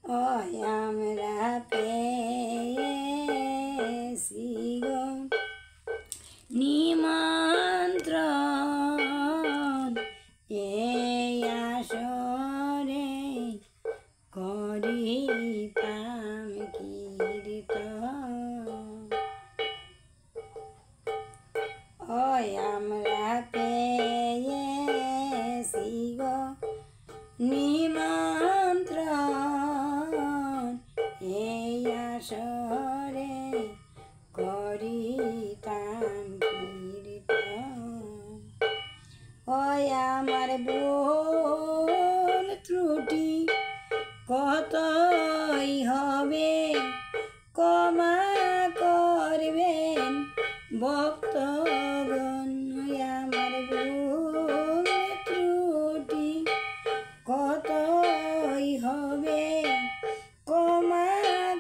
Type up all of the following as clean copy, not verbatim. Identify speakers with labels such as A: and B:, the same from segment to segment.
A: ওই আমরা পেয়েছি গো নিমন্ত্রণ এই আসরে করিতাম কীর্তন। ওই আমরা পেয়েছি গো নিমন্ত্রণ এই আসরে করিতাম কীর্তন। ওই আমার ভুল ত্রুটি কতই হবে ক্ষমা করবেন ভক্তগণ। ওই আমার ভুল ত্রুটি কতই হবে ক্ষমা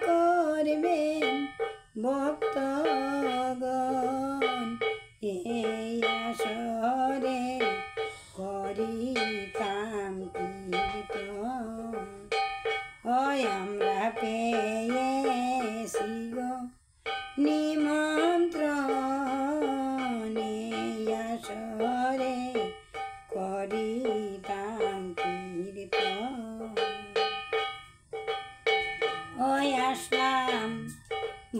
A: করবেন ভক্তগণ। এই আসরে করিতাম কীর্তন। ওই আমরা পেয়েছি গো নিমন্ত্রণ এই আসরে করিতাম কীর্তন। ওই আসলাম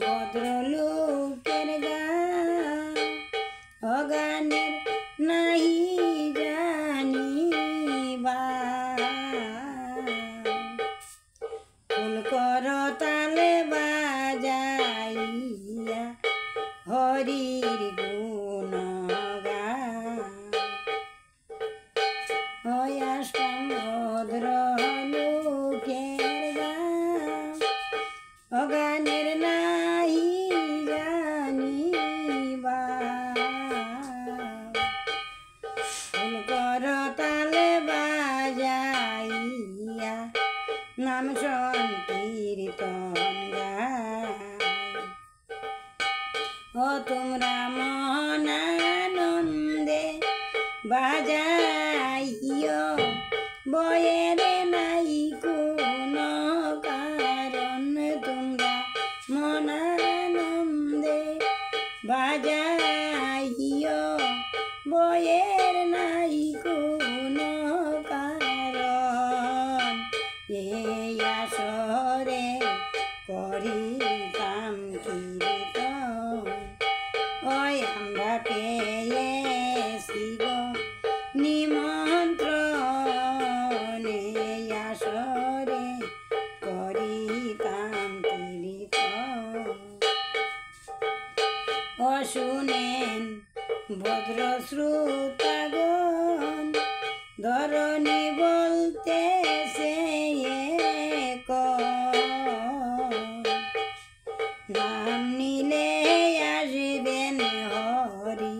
A: ভদ্রলোকের গান অগানের নাহি জানিবা ফুল করতালে বাজাইয়া হরির গুণগান। ওই আসলাম ভদ্রলোকের গান অগানের নাহি জানিবা ফুল করতালে বাজাইয়া নাম সংকীর্তন গায়। ও তোমরা মনানন্দে বাজাইও বয়ের নাই কোনো কারণ। তোমরা মনানন্দে বাজাইও বয়ের নাই কোনো কারণ। এই আসরে করিতাম কীর্তন। ওই আমরা পেয়েছি গো নিমন্ত্রণ এই আসরে করিতাম কীর্তন। ও শুনেন ভদ্র শ্রোতাগণ ধরণী বলতেছে নাম নিলে আসবেন হরি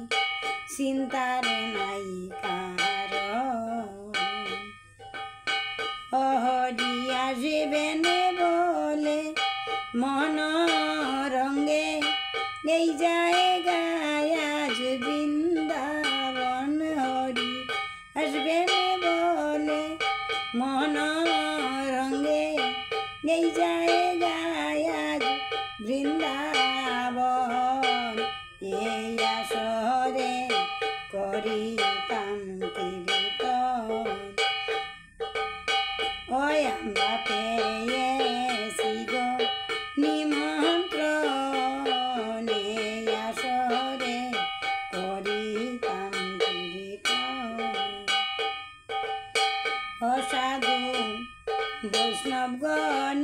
A: চিন্তার নাই কারণ। হরি আসবেন বলে মনরঙ্গে এই জায়গায় আজ বৃন্দাবন। হরি আসবেন বলে মনরঙ্গে এই জায়গায় আজ বৃন্দাবন। এই আসরে করিতাম কীর্তন। ওই আমরা পেয়েছি গো নিমন্ত্রণ এই আসরে করিতাম কীর্তন। অসাধু বৈষ্ণবগণ